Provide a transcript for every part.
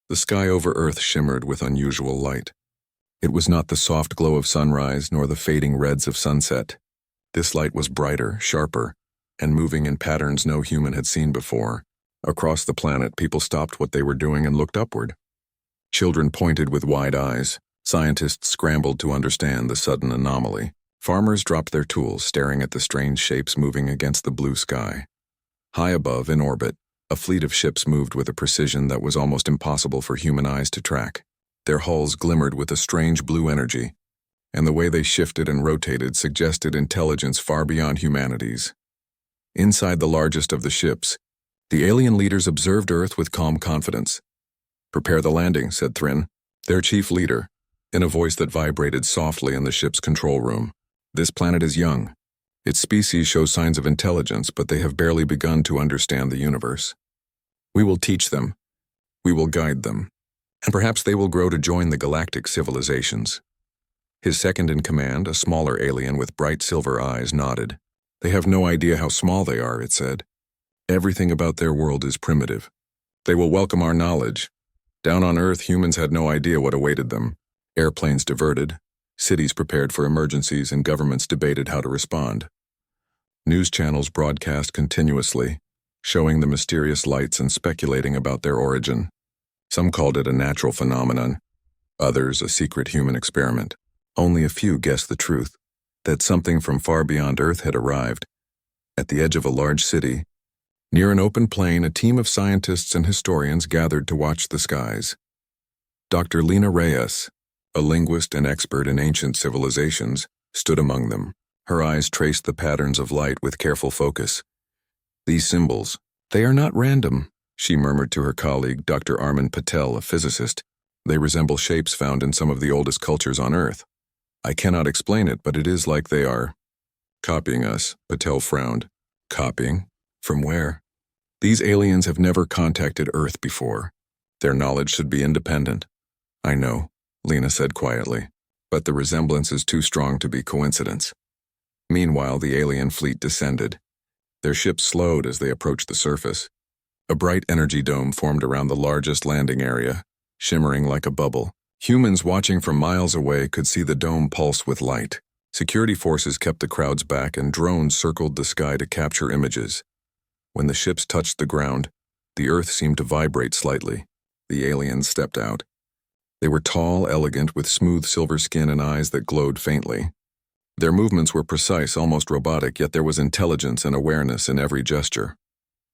The sky over Earth shimmered with unusual light. It was not the soft glow of sunrise nor the fading reds of sunset. This light was brighter, sharper, and moving in patterns no human had seen before. Across the planet, people stopped what they were doing and looked upward. Children pointed with wide eyes. Scientists scrambled to understand the sudden anomaly. Farmers dropped their tools, staring at the strange shapes moving against the blue sky. High above, in orbit, a fleet of ships moved with a precision that was almost impossible for human eyes to track. Their hulls glimmered with a strange blue energy, and the way they shifted and rotated suggested intelligence far beyond humanity's. Inside the largest of the ships, the alien leaders observed Earth with calm confidence. "Prepare the landing," said Thrin, their chief leader, in a voice that vibrated softly in the ship's control room. "This planet is young. Its species show signs of intelligence, but they have barely begun to understand the universe. We will teach them. We will guide them. And perhaps they will grow to join the galactic civilizations." His second-in-command, a smaller alien with bright silver eyes, nodded. "They have no idea how small they are," it said. "Everything about their world is primitive. They will welcome our knowledge. Down on Earth, humans had no idea what awaited them. Airplanes diverted, cities prepared for emergencies, and governments debated how to respond. News channels broadcast continuously, showing the mysterious lights and speculating about their origin. Some called it a natural phenomenon, others a secret human experiment. Only a few guessed the truth, that something from far beyond Earth had arrived. At the edge of a large city, near an open plain, a team of scientists and historians gathered to watch the skies. Dr. Lena Reyes, a linguist and expert in ancient civilizations, stood among them. Her eyes traced the patterns of light with careful focus. "These symbols, they are not random," she murmured to her colleague, Dr. Arman Patel, a physicist. "They resemble shapes found in some of the oldest cultures on Earth. I cannot explain it, but it is like they are copying us." Patel frowned. "Copying? From where?" "These aliens have never contacted Earth before. Their knowledge should be independent." "I know," Lena said quietly, "but the resemblance is too strong to be coincidence." Meanwhile, the alien fleet descended. Their ships slowed as they approached the surface. A bright energy dome formed around the largest landing area, shimmering like a bubble. Humans watching from miles away could see the dome pulse with light. Security forces kept the crowds back, and drones circled the sky to capture images. When the ships touched the ground, the Earth seemed to vibrate slightly. The aliens stepped out. They were tall, elegant, with smooth silver skin and eyes that glowed faintly. Their movements were precise, almost robotic, yet there was intelligence and awareness in every gesture.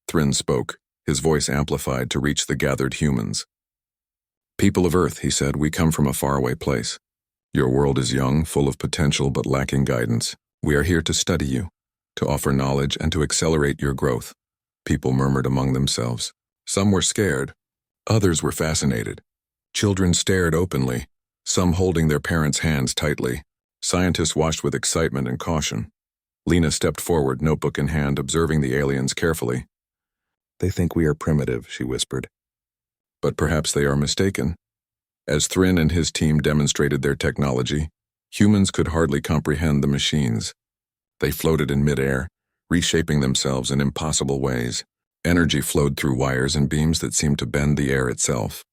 Thrin spoke, his voice amplified to reach the gathered humans. "People of Earth," he said, "we come from a faraway place. Your world is young, full of potential, but lacking guidance. We are here to study you, to offer knowledge, and to accelerate your growth." People murmured among themselves. Some were scared. Others were fascinated. Children stared openly, some holding their parents' hands tightly. Scientists watched with excitement and caution. Lena stepped forward, notebook in hand, observing the aliens carefully. "They think we are primitive," she whispered. "But perhaps they are mistaken." As Thrin and his team demonstrated their technology, humans could hardly comprehend the machines. They floated in midair, reshaping themselves in impossible ways. Energy flowed through wires and beams that seemed to bend the air itself.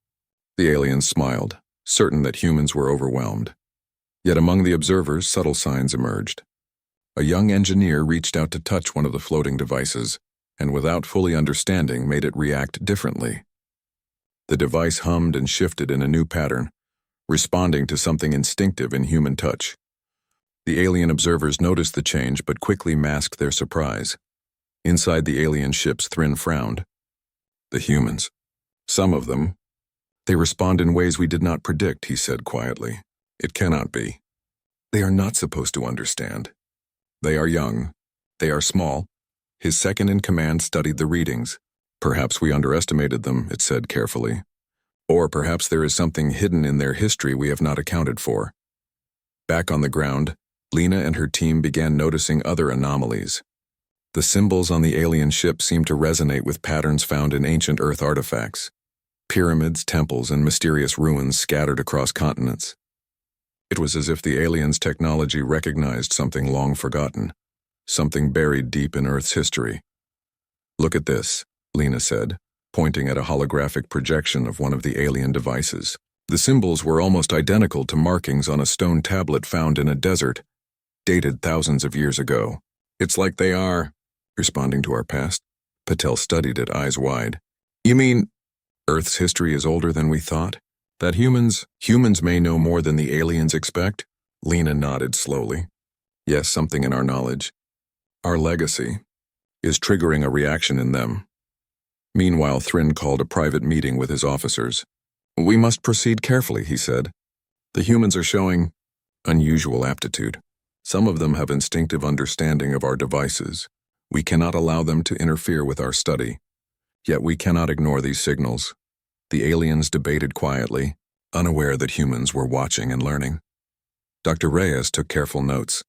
The aliens smiled, certain that humans were overwhelmed. Yet among the observers, subtle signs emerged. A young engineer reached out to touch one of the floating devices, and without fully understanding, made it react differently. The device hummed and shifted in a new pattern, responding to something instinctive in human touch. The alien observers noticed the change but quickly masked their surprise. Inside the alien ships, Thrin frowned. "The humans. Some of them. They respond in ways we did not predict," he said quietly. "It cannot be. They are not supposed to understand. They are young. They are small." His second-in-command studied the readings. "Perhaps we underestimated them," it said carefully. "Or perhaps there is something hidden in their history we have not accounted for." Back on the ground, Lena and her team began noticing other anomalies. The symbols on the alien ship seemed to resonate with patterns found in ancient Earth artifacts. Pyramids, temples, and mysterious ruins scattered across continents. It was as if the aliens' technology recognized something long forgotten, something buried deep in Earth's history. "Look at this," Lena said, pointing at a holographic projection of one of the alien devices. The symbols were almost identical to markings on a stone tablet found in a desert, dated thousands of years ago. It's like they are responding to our past. Patel studied it, eyes wide. You mean Earth's history is older than we thought? That humans may know more than the aliens expect? Lena nodded slowly. Yes, something in our knowledge, our legacy, is triggering a reaction in them. Meanwhile, Thryn called a private meeting with his officers. We must proceed carefully, he said. The humans are showing unusual aptitude. Some of them have instinctive understanding of our devices. We cannot allow them to interfere with our study. Yet we cannot ignore these signals. The aliens debated quietly, unaware that humans were watching and learning. Dr. Reyes took careful notes,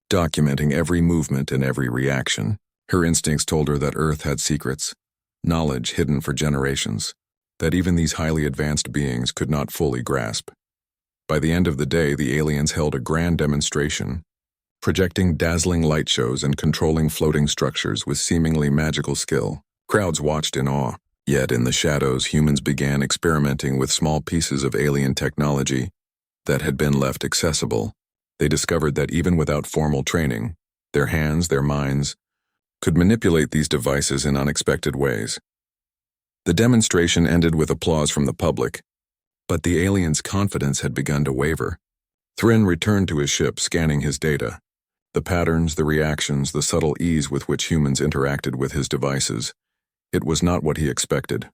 documenting every movement and every reaction. Her instincts told her that Earth had secrets, knowledge hidden for generations, that even these highly advanced beings could not fully grasp. By the end of the day, the aliens held a grand demonstration, projecting dazzling light shows and controlling floating structures with seemingly magical skill. Crowds watched in awe. Yet in the shadows, humans began experimenting with small pieces of alien technology that had been left accessible. They discovered that even without formal training, their hands, their minds, could manipulate these devices in unexpected ways. The demonstration ended with applause from the public, but the aliens' confidence had begun to waver. Thryn returned to his ship, scanning his data. The patterns, the reactions, the subtle ease with which humans interacted with his devices. It was not what he expected.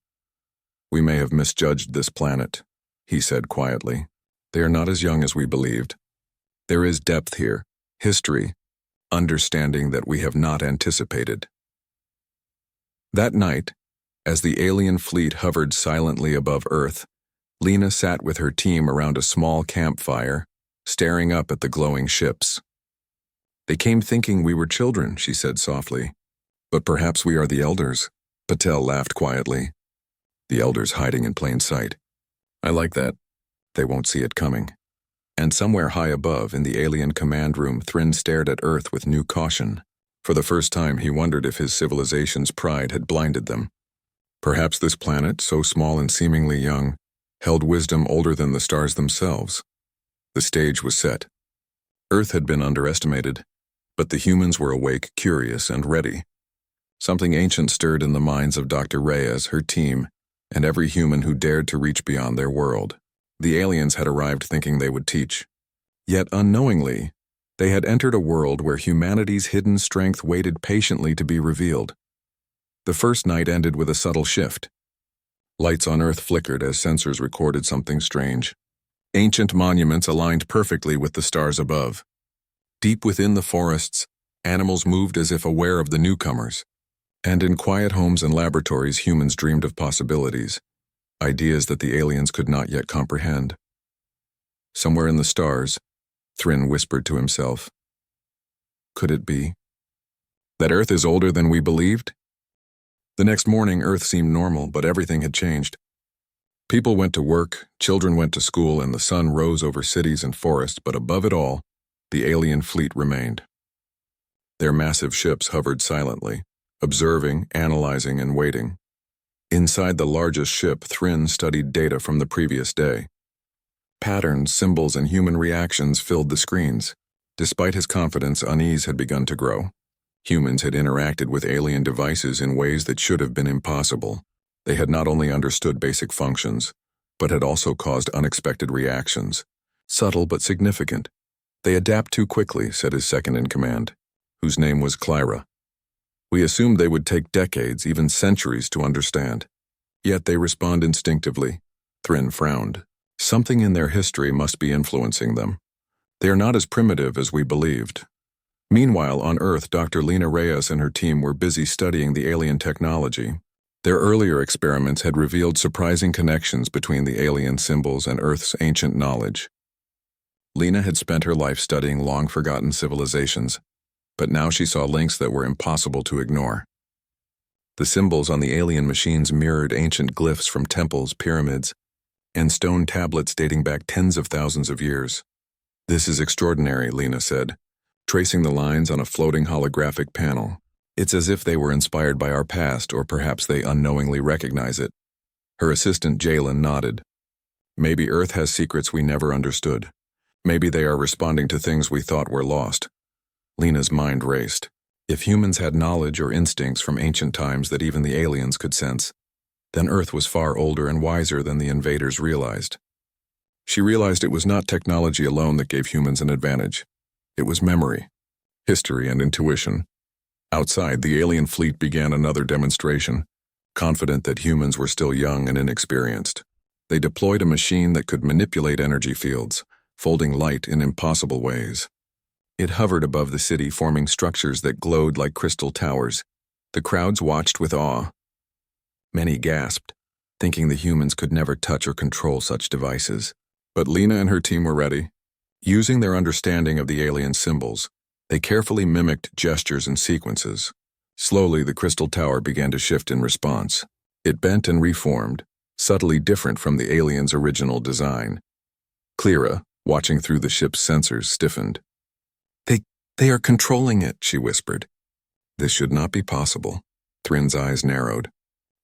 We may have misjudged this planet, he said quietly. They are not as young as we believed. There is depth here, history, understanding that we have not anticipated. That night, as the alien fleet hovered silently above Earth, Lena sat with her team around a small campfire, staring up at the glowing ships. They came thinking we were children, she said softly. But perhaps we are the elders. Patel laughed quietly. The elders hiding in plain sight. I like that. They won't see it coming. And somewhere high above, in the alien command room, Thryn stared at Earth with new caution. For the first time, he wondered if his civilization's pride had blinded them. Perhaps this planet, so small and seemingly young, held wisdom older than the stars themselves. The stage was set. Earth had been underestimated, but the humans were awake, curious, and ready. Something ancient stirred in the minds of Dr. Reyes, her team, and every human who dared to reach beyond their world. The aliens had arrived thinking they would teach. Yet unknowingly, they had entered a world where humanity's hidden strength waited patiently to be revealed. The first night ended with a subtle shift. Lights on Earth flickered as sensors recorded something strange. Ancient monuments aligned perfectly with the stars above. Deep within the forests, animals moved as if aware of the newcomers. And in quiet homes and laboratories, humans dreamed of possibilities, ideas that the aliens could not yet comprehend. Somewhere in the stars, Thryn whispered to himself, could it be that Earth is older than we believed? The next morning, Earth seemed normal, but everything had changed. People went to work, children went to school, and the sun rose over cities and forests, but above it all, the alien fleet remained. Their massive ships hovered silently, observing, analyzing, and waiting. Inside the largest ship, Thryn studied data from the previous day. Patterns, symbols, and human reactions filled the screens. Despite his confidence, unease had begun to grow. Humans had interacted with alien devices in ways that should have been impossible. They had not only understood basic functions, but had also caused unexpected reactions. Subtle but significant. They adapt too quickly, said his second-in-command, whose name was Clyra. We assumed they would take decades, even centuries, to understand. Yet they respond instinctively. Thryn frowned. Something in their history must be influencing them. They are not as primitive as we believed. Meanwhile, on Earth, Dr. Lena Reyes and her team were busy studying the alien technology. Their earlier experiments had revealed surprising connections between the alien symbols and Earth's ancient knowledge. Lena had spent her life studying long-forgotten civilizations, but now she saw links that were impossible to ignore. The symbols on the alien machines mirrored ancient glyphs from temples, pyramids, and stone tablets dating back tens of thousands of years. This is extraordinary, Lena said, tracing the lines on a floating holographic panel. It's as if they were inspired by our past, or perhaps they unknowingly recognize it. Her assistant Jalen nodded. Maybe Earth has secrets we never understood. Maybe they are responding to things we thought were lost. Lena's mind raced. If humans had knowledge or instincts from ancient times that even the aliens could sense, then Earth was far older and wiser than the invaders realized. She realized it was not technology alone that gave humans an advantage. It was memory, history, and intuition. Outside, the alien fleet began another demonstration, confident that humans were still young and inexperienced. They deployed a machine that could manipulate energy fields, folding light in impossible ways. It hovered above the city, forming structures that glowed like crystal towers. The crowds watched with awe. Many gasped, thinking the humans could never touch or control such devices. But Lena and her team were ready. Using their understanding of the alien symbols, they carefully mimicked gestures and sequences. Slowly, the crystal tower began to shift in response. It bent and reformed, subtly different from the alien's original design. Clara, watching through the ship's sensors, stiffened. They are controlling it, she whispered. This should not be possible. Thrin's eyes narrowed.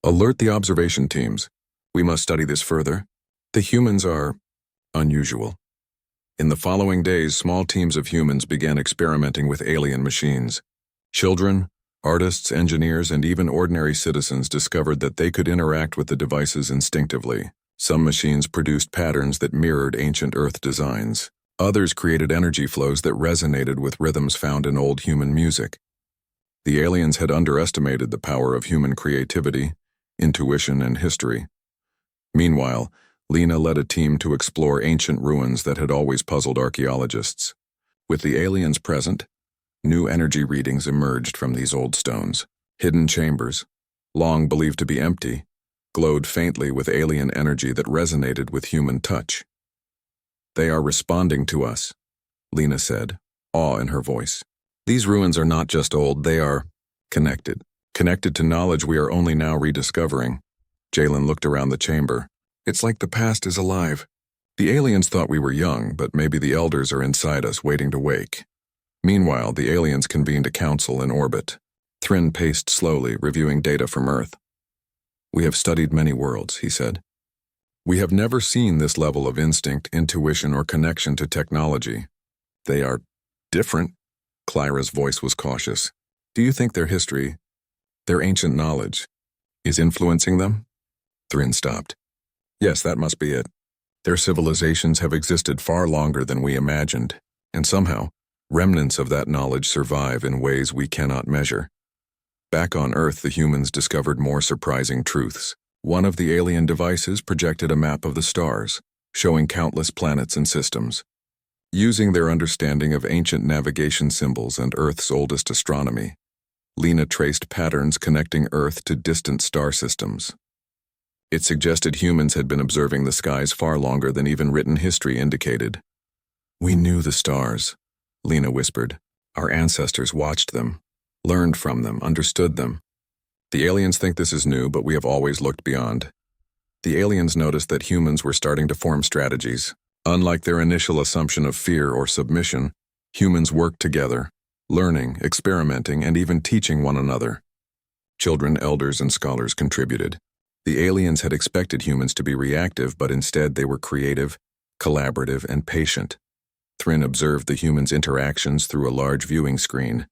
Alert the observation teams. We must study this further. The humans are unusual. In the following days, small teams of humans began experimenting with alien machines. Children, artists, engineers, and even ordinary citizens discovered that they could interact with the devices instinctively. Some machines produced patterns that mirrored ancient Earth designs. Others created energy flows that resonated with rhythms found in old human music. The aliens had underestimated the power of human creativity, intuition, and history. Meanwhile, Lena led a team to explore ancient ruins that had always puzzled archaeologists. With the aliens present, new energy readings emerged from these old stones. Hidden chambers, long believed to be empty, glowed faintly with alien energy that resonated with human touch. They are responding to us, Lena said, awe in her voice. These ruins are not just old, they are connected. Connected to knowledge we are only now rediscovering. Jalen looked around the chamber. It's like the past is alive. The aliens thought we were young, but maybe the elders are inside us waiting to wake. Meanwhile, the aliens convened a council in orbit. Thrin paced slowly, reviewing data from Earth. We have studied many worlds, he said. We have never seen this level of instinct, intuition, or connection to technology. They are different. Clara's voice was cautious. Do you think their history, their ancient knowledge, is influencing them? Thrin stopped. Yes, that must be it. Their civilizations have existed far longer than we imagined, and somehow, remnants of that knowledge survive in ways we cannot measure. Back on Earth, the humans discovered more surprising truths. One of the alien devices projected a map of the stars, showing countless planets and systems. Using their understanding of ancient navigation symbols and Earth's oldest astronomy, Lena traced patterns connecting Earth to distant star systems. It suggested humans had been observing the skies far longer than even written history indicated. We knew the stars, Lena whispered. Our ancestors watched them, learned from them, understood them. The aliens think this is new, but we have always looked beyond. The aliens noticed that humans were starting to form strategies. Unlike their initial assumption of fear or submission, humans worked together, learning, experimenting, and even teaching one another. Children, elders, and scholars contributed. The aliens had expected humans to be reactive, but instead they were creative, collaborative, and patient. Thrin observed the humans' interactions through a large viewing screen.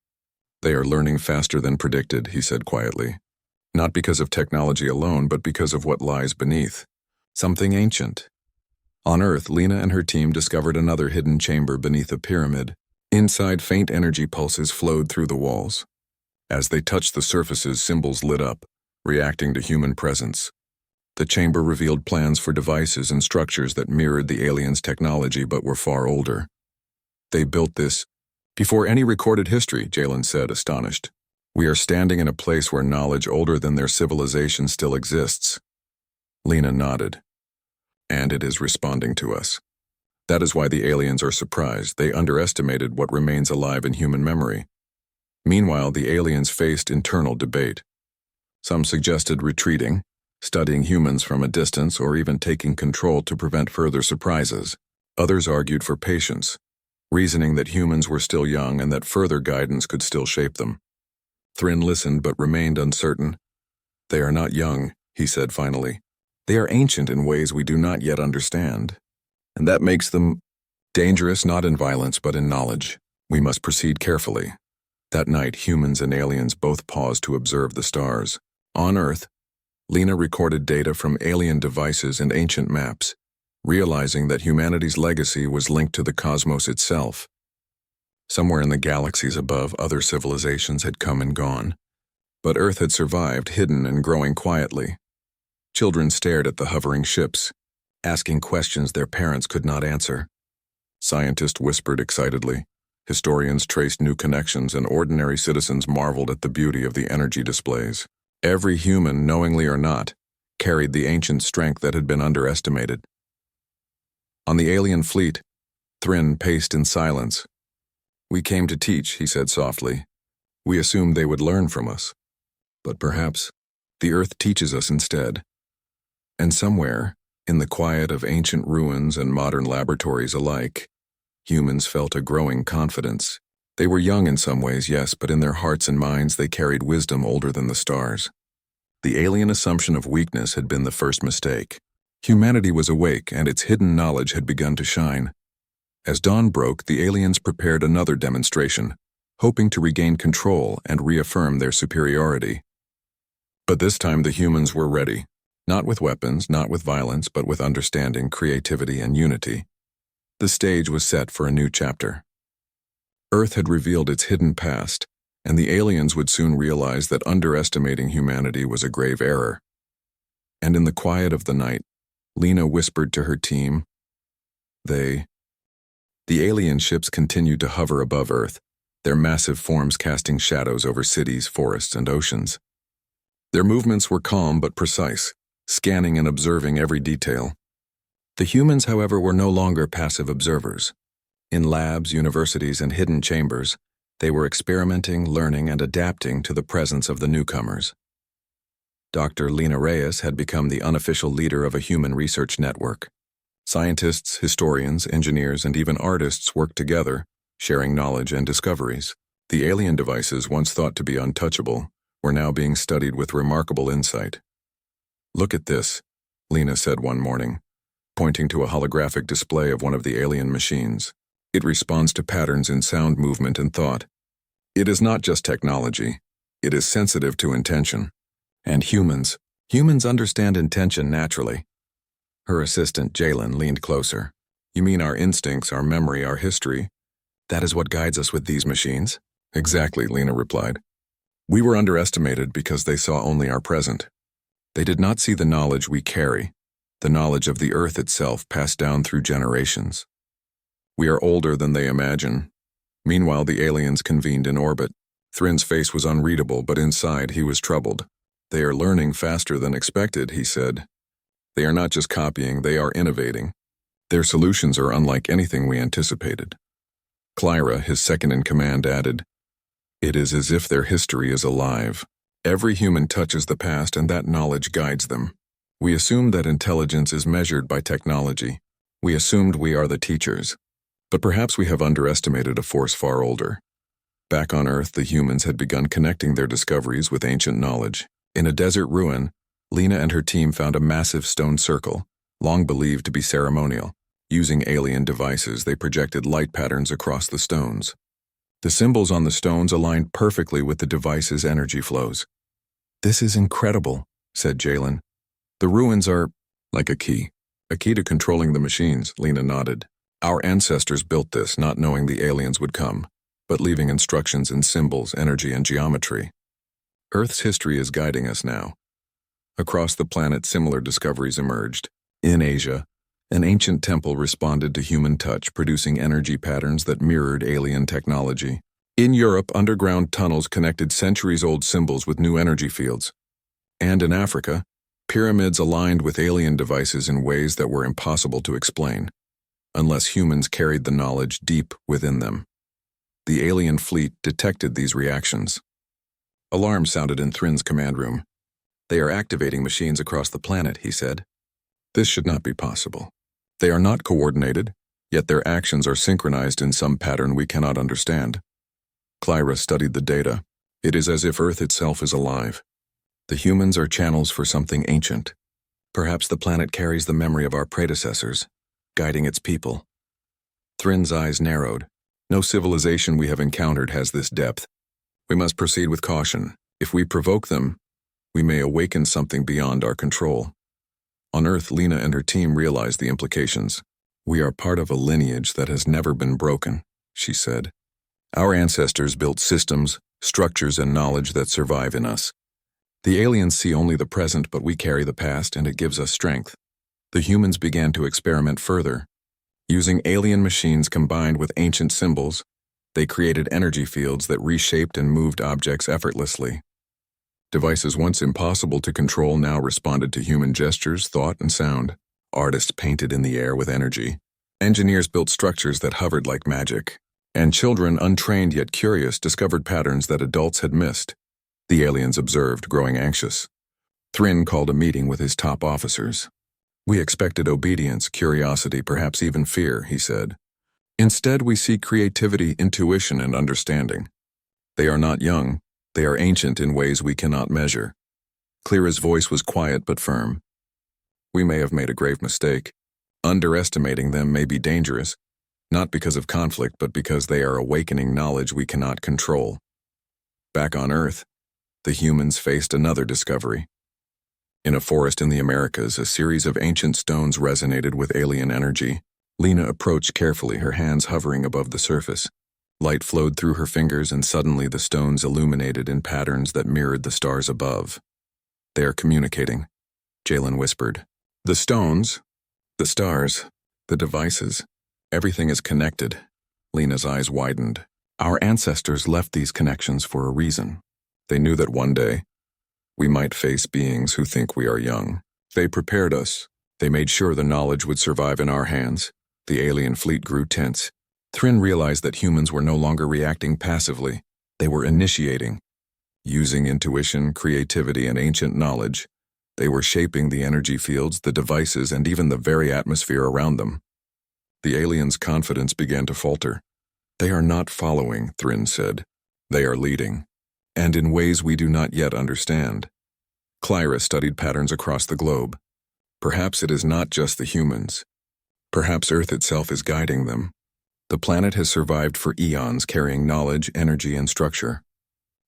They are learning faster than predicted, he said quietly. Not because of technology alone, but because of what lies beneath. Something ancient. On Earth, Lena and her team discovered another hidden chamber beneath a pyramid. Inside, faint energy pulses flowed through the walls. As they touched the surfaces, symbols lit up, reacting to human presence. The chamber revealed plans for devices and structures that mirrored the aliens' technology but were far older. They built this before any recorded history, Jalen said, astonished. We are standing in a place where knowledge older than their civilization still exists. Lena nodded. And it is responding to us. That is why the aliens are surprised. They underestimated what remains alive in human memory. Meanwhile, the aliens faced internal debate. Some suggested retreating, studying humans from a distance, or even taking control to prevent further surprises. Others argued for patience, reasoning that humans were still young and that further guidance could still shape them. Thryn listened but remained uncertain. "They are not young," he said finally. "They are ancient in ways we do not yet understand. And that makes them dangerous not in violence but in knowledge. We must proceed carefully." That night, humans and aliens both paused to observe the stars. On Earth, Lena recorded data from alien devices and ancient maps, realizing that humanity's legacy was linked to the cosmos itself. Somewhere in the galaxies above, other civilizations had come and gone, but Earth had survived, hidden and growing quietly. Children stared at the hovering ships, asking questions their parents could not answer. Scientists whispered excitedly. Historians traced new connections, and ordinary citizens marveled at the beauty of the energy displays. Every human, knowingly or not, carried the ancient strength that had been underestimated. On the alien fleet, Thryn paced in silence. "We came to teach," he said softly. "We assumed they would learn from us. But perhaps the Earth teaches us instead." And somewhere, in the quiet of ancient ruins and modern laboratories alike, humans felt a growing confidence. They were young in some ways, yes, but in their hearts and minds they carried wisdom older than the stars. The alien assumption of weakness had been the first mistake. Humanity was awake, and its hidden knowledge had begun to shine. As dawn broke, the aliens prepared another demonstration, hoping to regain control and reaffirm their superiority. But this time the humans were ready, not with weapons, not with violence, but with understanding, creativity, and unity. The stage was set for a new chapter. Earth had revealed its hidden past, and the aliens would soon realize that underestimating humanity was a grave error. And in the quiet of the night, Lena whispered to her team, The alien ships continued to hover above Earth, their massive forms casting shadows over cities, forests, and oceans. Their movements were calm but precise, scanning and observing every detail. The humans, however, were no longer passive observers. In labs, universities, and hidden chambers, they were experimenting, learning, and adapting to the presence of the newcomers. Dr. Lena Reyes had become the unofficial leader of a human research network. Scientists, historians, engineers, and even artists worked together, sharing knowledge and discoveries. The alien devices, once thought to be untouchable, were now being studied with remarkable insight. "Look at this," Lena said one morning, pointing to a holographic display of one of the alien machines. "It responds to patterns in sound movement and thought. It is not just technology. It is sensitive to intention. And humans understand intention naturally." Her assistant, Jalen, leaned closer. "You mean our instincts, our memory, our history? That is what guides us with these machines?" "Exactly," Lena replied. "We were underestimated because they saw only our present. They did not see the knowledge we carry, the knowledge of the Earth itself passed down through generations. We are older than they imagine." Meanwhile, the aliens convened in orbit. Thryn's face was unreadable, but inside he was troubled. "They are learning faster than expected," he said. "They are not just copying, they are innovating. Their solutions are unlike anything we anticipated." Clyra, his second-in-command, added, "It is as if their history is alive. Every human touches the past, and that knowledge guides them. We assumed that intelligence is measured by technology. We assumed we are the teachers. But perhaps we have underestimated a force far older." Back on Earth, the humans had begun connecting their discoveries with ancient knowledge. In a desert ruin, Lena and her team found a massive stone circle, long believed to be ceremonial. Using alien devices, they projected light patterns across the stones. The symbols on the stones aligned perfectly with the device's energy flows. "This is incredible," said Jalen. "The ruins are like a key to controlling the machines," Lena nodded. "Our ancestors built this, not knowing the aliens would come, but leaving instructions in symbols, energy, and geometry. Earth's history is guiding us now." Across the planet, similar discoveries emerged. In Asia, an ancient temple responded to human touch, producing energy patterns that mirrored alien technology. In Europe, underground tunnels connected centuries-old symbols with new energy fields. And in Africa, pyramids aligned with alien devices in ways that were impossible to explain, unless humans carried the knowledge deep within them. The alien fleet detected these reactions. Alarm sounded in Thryn's command room. "They are activating machines across the planet," he said. "This should not be possible. They are not coordinated, yet their actions are synchronized in some pattern we cannot understand." Clyra studied the data. It is as if Earth itself is alive. The humans are channels for something ancient. Perhaps the planet carries the memory of our predecessors, guiding its people. Thrin's eyes narrowed. No civilization we have encountered has this depth. We must proceed with caution. If we provoke them, we may awaken something beyond our control. On Earth, Lena and her team realized the implications. We are part of a lineage that has never been broken, she said. Our ancestors built systems, structures, and knowledge that survive in us. The aliens see only the present, but we carry the past, and it gives us strength. The humans began to experiment further. Using alien machines combined with ancient symbols, they created energy fields that reshaped and moved objects effortlessly. Devices once impossible to control now responded to human gestures, thought, and sound. Artists painted in the air with energy. Engineers built structures that hovered like magic. And children, untrained yet curious, discovered patterns that adults had missed. The aliens observed, growing anxious. Thrin called a meeting with his top officers. We expected obedience, curiosity, perhaps even fear, he said. Instead, we see creativity, intuition, and understanding. They are not young. They are ancient in ways we cannot measure. Cleara's voice was quiet but firm. We may have made a grave mistake. Underestimating them may be dangerous, not because of conflict, but because they are awakening knowledge we cannot control. Back on Earth, the humans faced another discovery. In a forest in the Americas, a series of ancient stones resonated with alien energy. Lena approached carefully, her hands hovering above the surface. Light flowed through her fingers, and suddenly the stones illuminated in patterns that mirrored the stars above. They are communicating, Jalen whispered. The stones, the stars, the devices, everything is connected. Lena's eyes widened. Our ancestors left these connections for a reason. They knew that one day, we might face beings who think we are young. They prepared us. They made sure the knowledge would survive in our hands. The alien fleet grew tense. Thrin realized that humans were no longer reacting passively. They were initiating. Using intuition, creativity, and ancient knowledge, they were shaping the energy fields, the devices, and even the very atmosphere around them. The aliens' confidence began to falter. They are not following, Thrin said. They are leading. And in ways we do not yet understand. Clara studied patterns across the globe. Perhaps it is not just the humans. Perhaps Earth itself is guiding them. The planet has survived for eons, carrying knowledge, energy, and structure.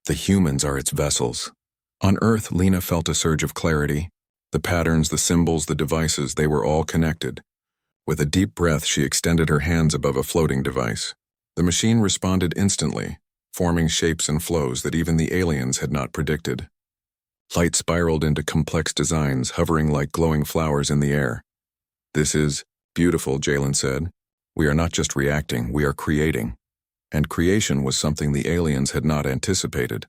The humans are its vessels. On Earth, Lena felt a surge of clarity. The patterns, the symbols, the devices, they were all connected. With a deep breath, she extended her hands above a floating device. The machine responded instantly, forming shapes and flows that even the aliens had not predicted. Light spiraled into complex designs, hovering like glowing flowers in the air. This is beautiful, Jalen said. We are not just reacting, we are creating. And creation was something the aliens had not anticipated.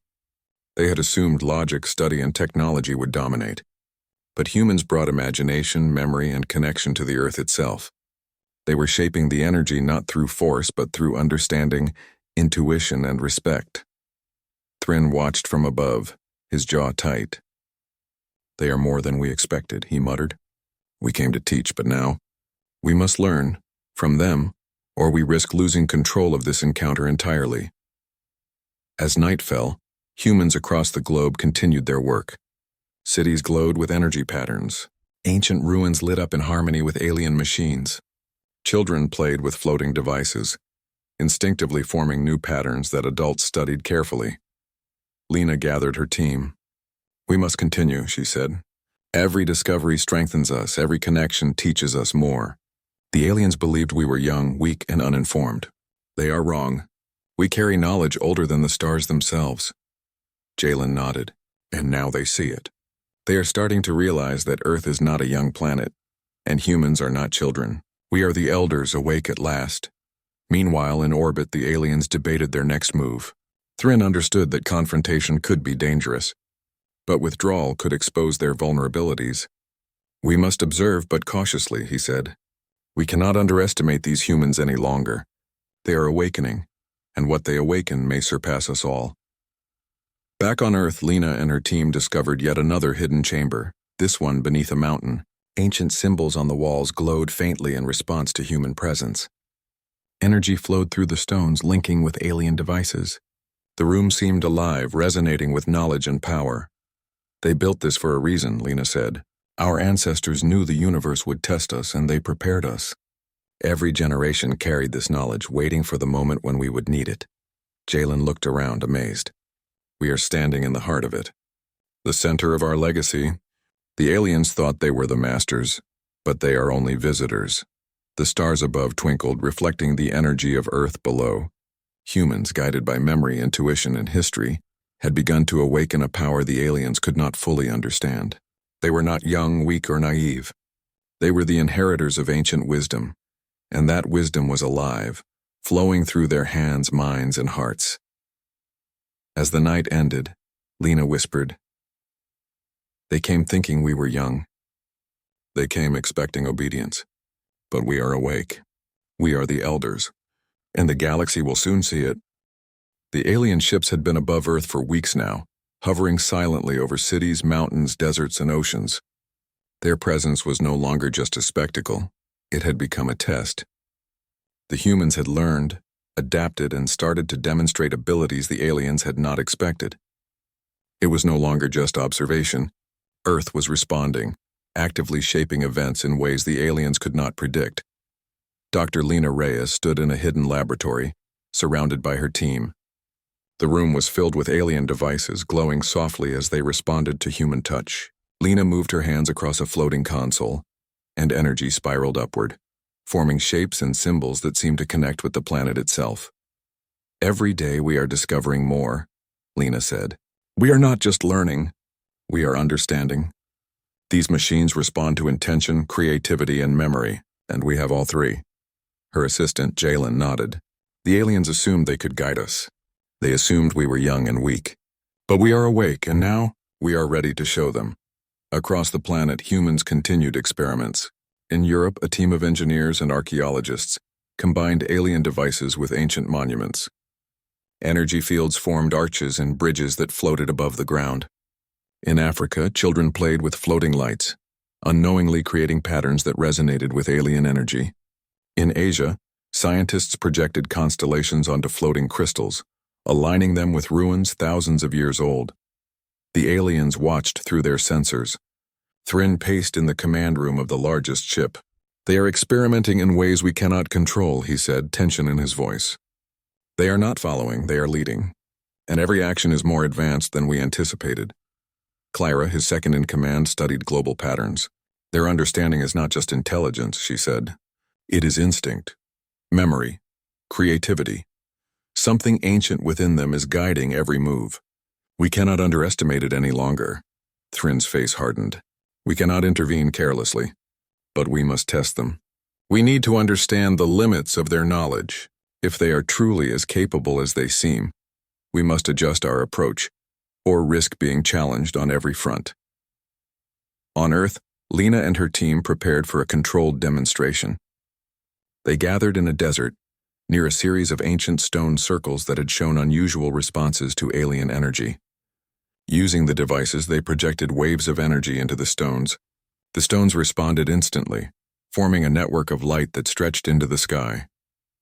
They had assumed logic, study, and technology would dominate. But humans brought imagination, memory, and connection to the Earth itself. They were shaping the energy not through force, but through understanding, intuition, and respect. Thrin watched from above, his jaw tight. They are more than we expected, he muttered. We came to teach, but now, we must learn from them, or we risk losing control of this encounter entirely. As night fell, humans across the globe continued their work. Cities glowed with energy patterns. Ancient ruins lit up in harmony with alien machines. Children played with floating devices, instinctively forming new patterns that adults studied carefully. Lena gathered her team. We must continue, she said. Every discovery strengthens us, every connection teaches us more. The aliens believed we were young, weak, and uninformed. They are wrong. We carry knowledge older than the stars themselves. Jalen nodded, and now they see it. They are starting to realize that Earth is not a young planet, and humans are not children. We are the elders awake at last. Meanwhile, in orbit, the aliens debated their next move. Thrin understood that confrontation could be dangerous, but withdrawal could expose their vulnerabilities. We must observe, but cautiously, he said. We cannot underestimate these humans any longer. They are awakening, and what they awaken may surpass us all. Back on Earth, Lena and her team discovered yet another hidden chamber, this one beneath a mountain. Ancient symbols on the walls glowed faintly in response to human presence. Energy flowed through the stones, linking with alien devices. The room seemed alive, resonating with knowledge and power. "They built this for a reason," Lena said. "Our ancestors knew the universe would test us, and they prepared us. Every generation carried this knowledge, waiting for the moment when we would need it." Jalen looked around, amazed. "We are standing in the heart of it. The center of our legacy. The aliens thought they were the masters, but they are only visitors." The stars above twinkled, reflecting the energy of Earth below. Humans, guided by memory, intuition, and history, had begun to awaken a power the aliens could not fully understand. They were not young, weak, or naive. They were the inheritors of ancient wisdom, and that wisdom was alive, flowing through their hands, minds, and hearts. As the night ended, Lena whispered, "They came thinking we were young. They came expecting obedience. But we are awake. We are the elders, and the galaxy will soon see it." The alien ships had been above Earth for weeks now, hovering silently over cities, mountains, deserts, and oceans. Their presence was no longer just a spectacle. It had become a test. The humans had learned, adapted, and started to demonstrate abilities the aliens had not expected. It was no longer just observation. Earth was responding, actively shaping events in ways the aliens could not predict. Dr. Lena Reyes stood in a hidden laboratory, surrounded by her team. The room was filled with alien devices, glowing softly as they responded to human touch. Lena moved her hands across a floating console, and energy spiraled upward, forming shapes and symbols that seemed to connect with the planet itself. "Every day we are discovering more," Lena said. "We are not just learning, we are understanding. These machines respond to intention, creativity, and memory, and we have all three." Her assistant, Jalen, nodded. "The aliens assumed they could guide us. They assumed we were young and weak. But we are awake, and now we are ready to show them." Across the planet, humans continued experiments. In Europe, a team of engineers and archaeologists combined alien devices with ancient monuments. Energy fields formed arches and bridges that floated above the ground. In Africa, children played with floating lights, unknowingly creating patterns that resonated with alien energy. In Asia, scientists projected constellations onto floating crystals, aligning them with ruins thousands of years old. The aliens watched through their sensors. Thrin paced in the command room of the largest ship. "They are experimenting in ways we cannot control," he said, tension in his voice. "They are not following, they are leading. And every action is more advanced than we anticipated." Clara, his second in command, studied global patterns. "Their understanding is not just intelligence," she said. "It is instinct, memory, creativity. Something ancient within them is guiding every move. We cannot underestimate it any longer." Thrin's face hardened. "We cannot intervene carelessly, but we must test them. We need to understand the limits of their knowledge. If they are truly as capable as they seem, we must adjust our approach, or risk being challenged on every front." On Earth, Lena and her team prepared for a controlled demonstration. They gathered in a desert, near a series of ancient stone circles that had shown unusual responses to alien energy. Using the devices, they projected waves of energy into the stones. The stones responded instantly, forming a network of light that stretched into the sky.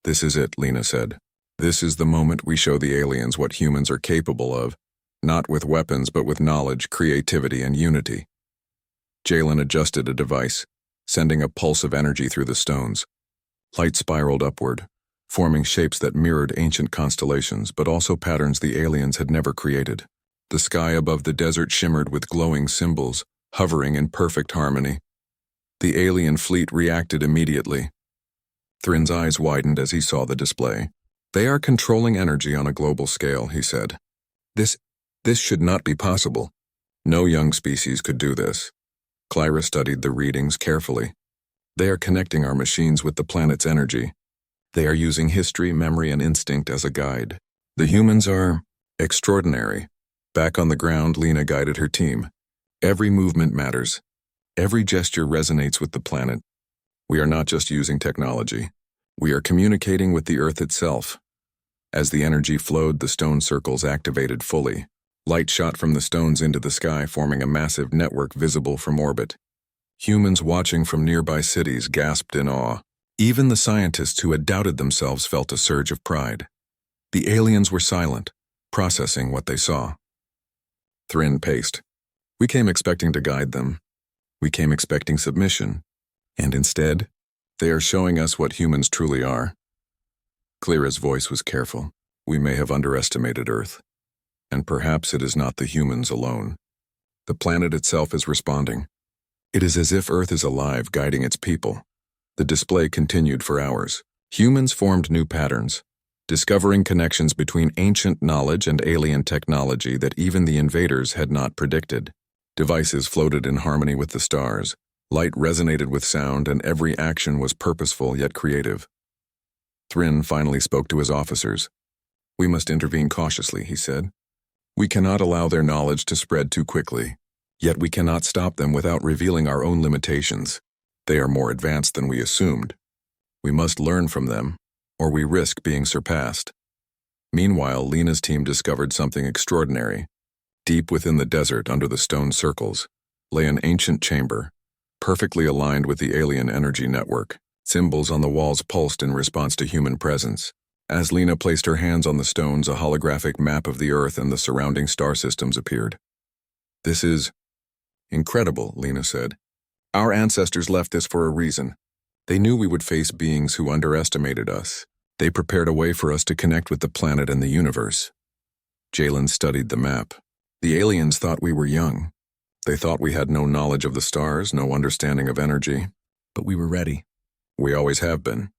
"This is it," Lena said. "This is the moment we show the aliens what humans are capable of, not with weapons but with knowledge, creativity, and unity." Jalen adjusted a device, sending a pulse of energy through the stones. Light spiraled upward, forming shapes that mirrored ancient constellations, but also patterns the aliens had never created. The sky above the desert shimmered with glowing symbols, hovering in perfect harmony. The alien fleet reacted immediately. Thrin's eyes widened as he saw the display. "They are controlling energy on a global scale," he said. This should not be possible. No young species could do this." Clara studied the readings carefully. "They are connecting our machines with the planet's energy. They are using history, memory, and instinct as a guide. The humans are extraordinary." Back on the ground, Lena guided her team. "Every movement matters. Every gesture resonates with the planet. We are not just using technology. We are communicating with the Earth itself." As the energy flowed, the stone circles activated fully. Light shot from the stones into the sky, forming a massive network visible from orbit. Humans watching from nearby cities gasped in awe. Even the scientists who had doubted themselves felt a surge of pride. The aliens were silent, processing what they saw. Thrin paced. We came expecting to guide them. We came expecting submission. And instead, they are showing us what humans truly are. Clera's voice was careful. We may have underestimated Earth. And perhaps it is not the humans alone. The planet itself is responding. It is as if Earth is alive, guiding its people. The display continued for hours. Humans formed new patterns, discovering connections between ancient knowledge and alien technology that even the invaders had not predicted. Devices floated in harmony with the stars. Light resonated with sound, and every action was purposeful yet creative. Thrin finally spoke to his officers. We must intervene cautiously, he said. We cannot allow their knowledge to spread too quickly. Yet we cannot stop them without revealing our own limitations. They are more advanced than we assumed. We must learn from them, or we risk being surpassed. Meanwhile, Lena's team discovered something extraordinary. Deep within the desert, under the stone circles, lay an ancient chamber, perfectly aligned with the alien energy network. Symbols on the walls pulsed in response to human presence. As Lena placed her hands on the stones, a holographic map of the Earth and the surrounding star systems appeared. This is incredible, Lena said. Our ancestors left this for a reason. They knew we would face beings who underestimated us. They prepared a way for us to connect with the planet and the universe. Jalen studied the map. The aliens thought we were young. They thought we had no knowledge of the stars, no understanding of energy. But we were ready. We always have been.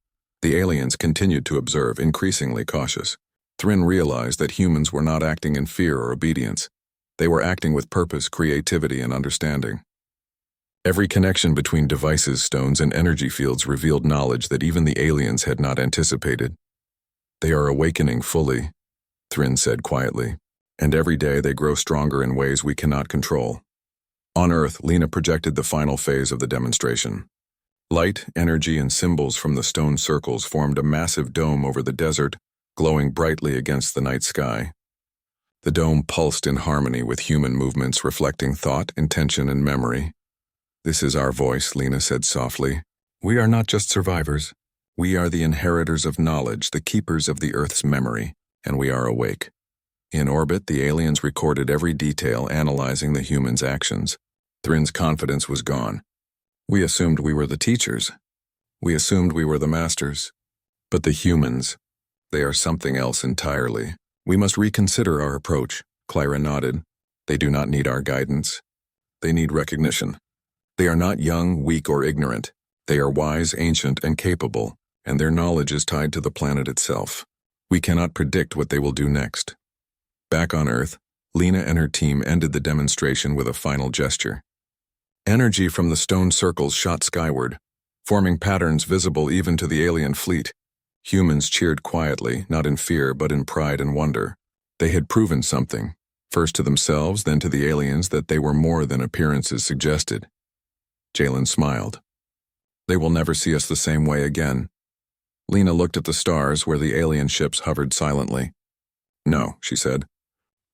The aliens continued to observe, increasingly cautious. Thrin realized that humans were not acting in fear or obedience. They were acting with purpose, creativity, and understanding. Every connection between devices, stones, and energy fields revealed knowledge that even the aliens had not anticipated. They are awakening fully, Thrin said quietly, and every day they grow stronger in ways we cannot control. On Earth, Lena projected the final phase of the demonstration. Light, energy, and symbols from the stone circles formed a massive dome over the desert, glowing brightly against the night sky. The dome pulsed in harmony with human movements, reflecting thought, intention, and memory. This is our voice, Lena said softly. We are not just survivors. We are the inheritors of knowledge, the keepers of the Earth's memory, and we are awake. In orbit, the aliens recorded every detail, analyzing the humans' actions. Thrin's confidence was gone. We assumed we were the teachers. We assumed we were the masters. But the humans, they are something else entirely. We must reconsider our approach, Clara nodded. They do not need our guidance. They need recognition. They are not young, weak, or ignorant. They are wise, ancient, and capable, and their knowledge is tied to the planet itself. We cannot predict what they will do next. Back on Earth, Lena and her team ended the demonstration with a final gesture. Energy from the stone circles shot skyward, forming patterns visible even to the alien fleet. Humans cheered quietly, not in fear but in pride and wonder. They had proven something, first to themselves, then to the aliens, that they were more than appearances suggested. Jalen smiled. They will never see us the same way again. Lena looked at the stars where the alien ships hovered silently. No, she said.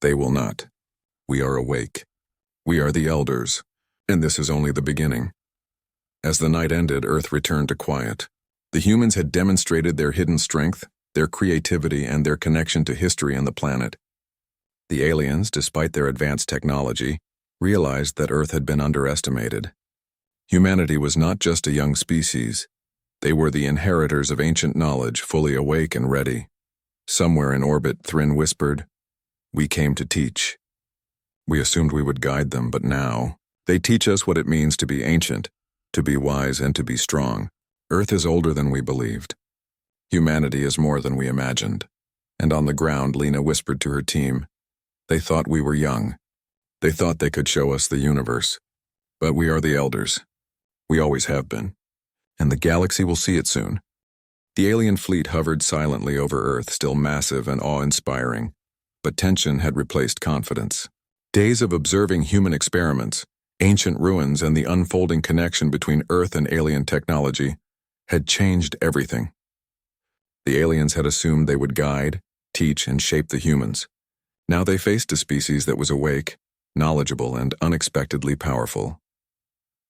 They will not. We are awake. We are the elders. And this is only the beginning. As the night ended, Earth returned to quiet. The humans had demonstrated their hidden strength, their creativity, and their connection to history and the planet. The aliens, despite their advanced technology, realized that Earth had been underestimated. Humanity was not just a young species. They were the inheritors of ancient knowledge, fully awake and ready. Somewhere in orbit, Thrin whispered, "We came to teach." We assumed we would guide them, but now they teach us what it means to be ancient, to be wise, and to be strong. Earth is older than we believed. Humanity is more than we imagined. And on the ground, Lena whispered to her team, "They thought we were young. They thought they could show us the universe. But we are the elders. We always have been. And the galaxy will see it soon." The alien fleet hovered silently over Earth, still massive and awe-inspiring. But tension had replaced confidence. Days of observing human experiments, ancient ruins, and the unfolding connection between Earth and alien technology had changed everything. The aliens had assumed they would guide, teach, and shape the humans. Now they faced a species that was awake, knowledgeable, and unexpectedly powerful.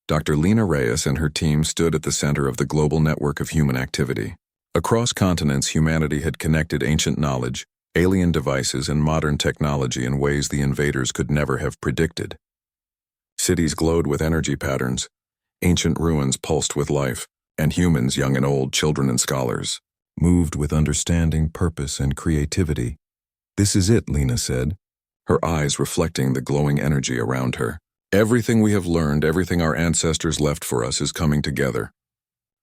Dr. Lena Reyes and her team stood at the center of the global network of human activity. Across continents, humanity had connected ancient knowledge, alien devices and modern technology in ways the invaders could never have predicted. Cities glowed with energy patterns, ancient ruins pulsed with life, and humans, young and old, children and scholars, moved with understanding, purpose, and creativity. "This is it," Lena said, her eyes reflecting the glowing energy around her. "Everything we have learned, everything our ancestors left for us is coming together.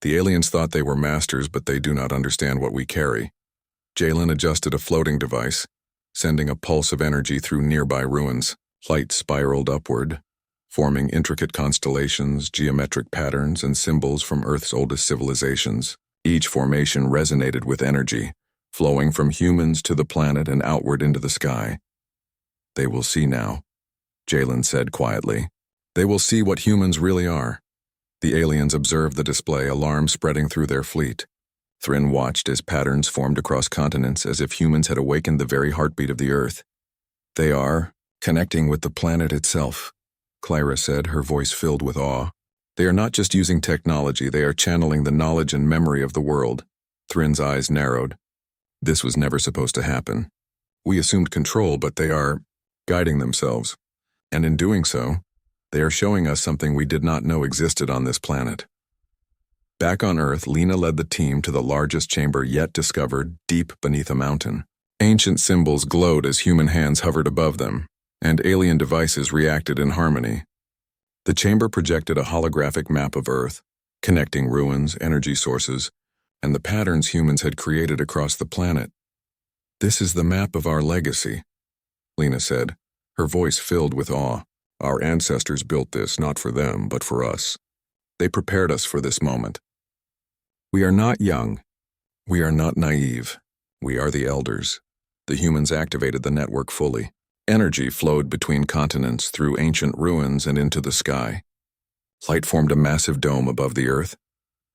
The aliens thought they were masters, but they do not understand what we carry." Jalen adjusted a floating device, sending a pulse of energy through nearby ruins. Light spiraled upward, forming intricate constellations, geometric patterns, and symbols from Earth's oldest civilizations. Each formation resonated with energy, flowing from humans to the planet and outward into the sky. "They will see now," Jalen said quietly. "They will see what humans really are." The aliens observed the display, alarm spreading through their fleet. Thrin watched as patterns formed across continents, as if humans had awakened the very heartbeat of the Earth. "They are connecting with the planet itself," Clyra said, her voice filled with awe. "They are not just using technology, they are channeling the knowledge and memory of the world." Thrin's eyes narrowed. "This was never supposed to happen. We assumed control, but they are guiding themselves. And in doing so, they are showing us something we did not know existed on this planet." Back on Earth, Lena led the team to the largest chamber yet discovered, deep beneath a mountain. Ancient symbols glowed as human hands hovered above them, and alien devices reacted in harmony. The chamber projected a holographic map of Earth, connecting ruins, energy sources, and the patterns humans had created across the planet. "This is the map of our legacy," Lena said, her voice filled with awe. "Our ancestors built this not for them, but for us. They prepared us for this moment. We are not young. We are not naive. We are the elders." The humans activated the network fully. Energy flowed between continents, through ancient ruins and into the sky. Light formed a massive dome above the Earth,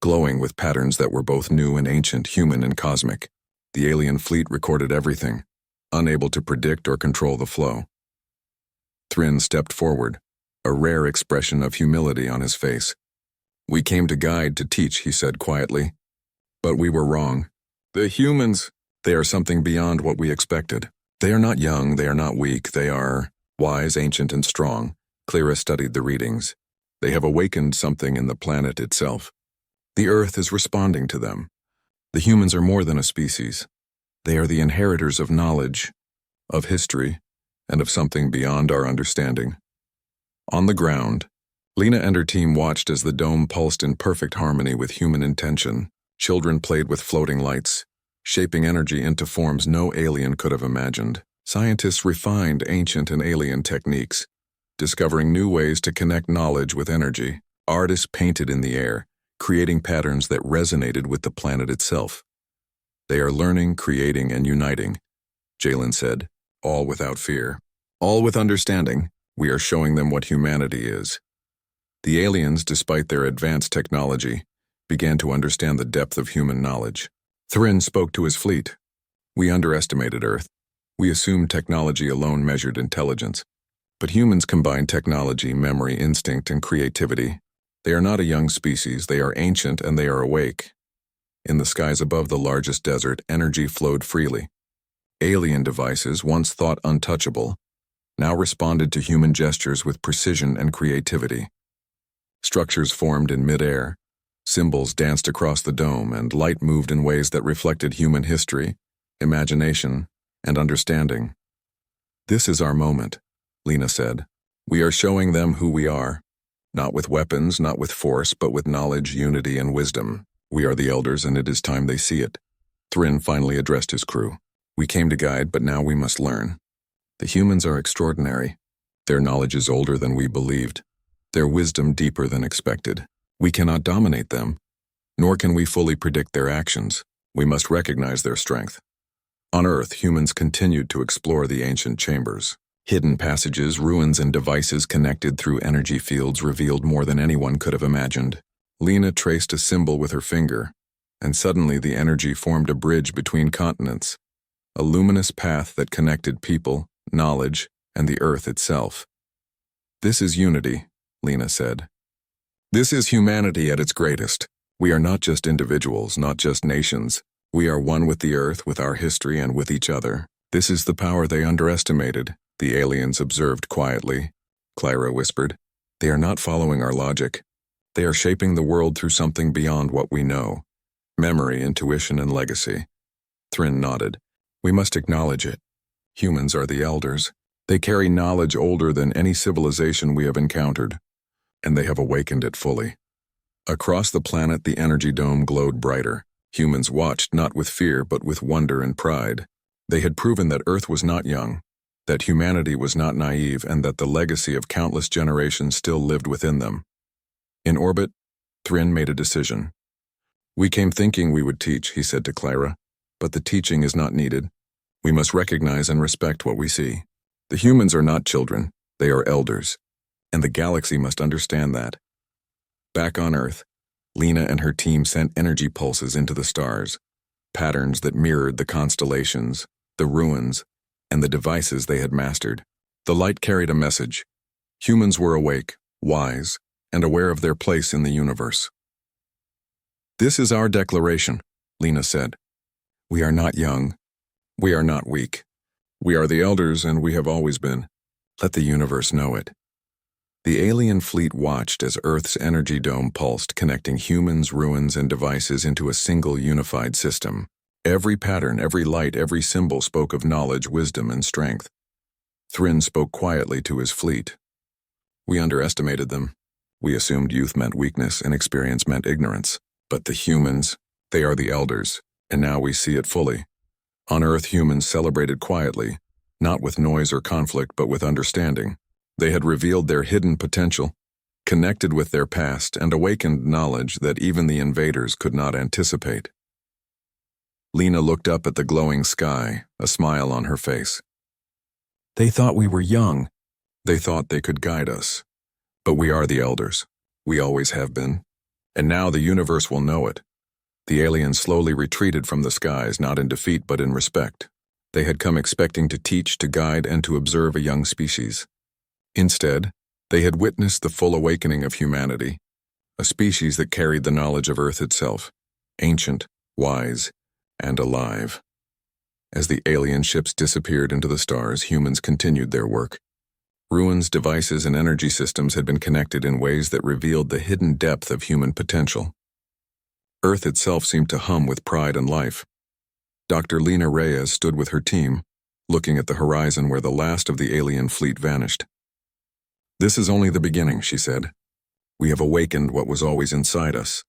glowing with patterns that were both new and ancient, human and cosmic. The alien fleet recorded everything, unable to predict or control the flow. Thrin stepped forward, a rare expression of humility on his face. "We came to guide, to teach," he said quietly. "But we were wrong. The humans, they are something beyond what we expected. They are not young, they are not weak, they are wise, ancient, and strong." Clyra studied the readings. "They have awakened something in the planet itself. The Earth is responding to them. The humans are more than a species. They are the inheritors of knowledge, of history, and of something beyond our understanding." On the ground, Lena and her team watched as the dome pulsed in perfect harmony with human intention. Children played with floating lights, shaping energy into forms no alien could have imagined. Scientists refined ancient and alien techniques, discovering new ways to connect knowledge with energy. Artists painted in the air, creating patterns that resonated with the planet itself. "They are learning, creating, and uniting," Jalen said, "all without fear. All with understanding. We are showing them what humanity is." The aliens, despite their advanced technology, began to understand the depth of human knowledge. Thrin spoke to his fleet. "We underestimated Earth. We assumed technology alone measured intelligence. But humans combine technology, memory, instinct, and creativity. They are not a young species, they are ancient and they are awake." In the skies above the largest desert, energy flowed freely. Alien devices, once thought untouchable, now responded to human gestures with precision and creativity. Structures formed in mid-air, symbols danced across the dome, and light moved in ways that reflected human history, imagination, and understanding. "This is our moment," Lena said. "We are showing them who we are, not with weapons, not with force, but with knowledge, unity, and wisdom. We are the elders, and it is time they see it." Thrin finally addressed his crew. "We came to guide, but now we must learn. The humans are extraordinary. Their knowledge is older than we believed, their wisdom deeper than expected. We cannot dominate them, nor can we fully predict their actions. We must recognize their strength." On Earth, humans continued to explore the ancient chambers. Hidden passages, ruins, and devices connected through energy fields revealed more than anyone could have imagined. Lena traced a symbol with her finger, and suddenly the energy formed a bridge between continents, a luminous path that connected people, knowledge, and the Earth itself. "This is unity," Lena said. "This is humanity at its greatest. We are not just individuals, not just nations. We are one with the Earth, with our history, and with each other. This is the power they underestimated, the aliens observed quietly. Clyra whispered. They are not following our logic. They are shaping the world through something beyond what we know. Memory, intuition, and legacy. Thryn nodded. We must acknowledge it. Humans are the elders. They carry knowledge older than any civilization we have encountered, and they have awakened it fully. Across the planet, the energy dome glowed brighter. Humans watched not with fear but with wonder and pride. They had proven that Earth was not young, that humanity was not naive, and that the legacy of countless generations still lived within them. In orbit, Thryn made a decision. We came thinking we would teach, he said to Clyra, but the teaching is not needed. We must recognize and respect what we see. The humans are not children, they are elders, and the galaxy must understand that. Back on Earth, Lena and her team sent energy pulses into the stars, patterns that mirrored the constellations, the ruins, and the devices they had mastered. The light carried a message. Humans were awake, wise, and aware of their place in the universe. This is our declaration, Lena said. We are not young. We are not weak. We are the elders, and we have always been. Let the universe know it. The alien fleet watched as Earth's energy dome pulsed, connecting humans, ruins, and devices into a single unified system. Every pattern, every light, every symbol spoke of knowledge, wisdom, and strength. Thryn spoke quietly to his fleet. We underestimated them. We assumed youth meant weakness and experience meant ignorance. But the humans, they are the elders, and now we see it fully. On Earth, humans celebrated quietly, not with noise or conflict, but with understanding. They had revealed their hidden potential, connected with their past, and awakened knowledge that even the invaders could not anticipate. Lena looked up at the glowing sky, a smile on her face. They thought we were young. They thought they could guide us. But we are the elders. We always have been. And now the universe will know it. The aliens slowly retreated from the skies, not in defeat but in respect. They had come expecting to teach, to guide, and to observe a young species. Instead, they had witnessed the full awakening of humanity, a species that carried the knowledge of Earth itself, ancient, wise, and alive. As the alien ships disappeared into the stars, humans continued their work. Ruins, devices, and energy systems had been connected in ways that revealed the hidden depth of human potential. Earth itself seemed to hum with pride and life. Dr. Lena Reyes stood with her team, looking at the horizon where the last of the alien fleet vanished. This is only the beginning, she said. We have awakened what was always inside us.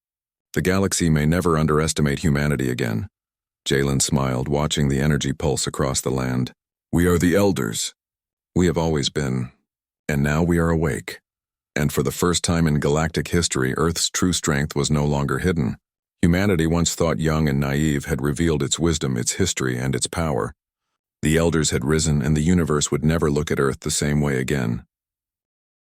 The galaxy may never underestimate humanity again. Jalen smiled, watching the energy pulse across the land. We are the elders. We have always been, and now we are awake. And for the first time in galactic history, Earth's true strength was no longer hidden. Humanity, once thought young and naive, had revealed its wisdom, its history, and its power. The elders had risen, and the universe would never look at Earth the same way again.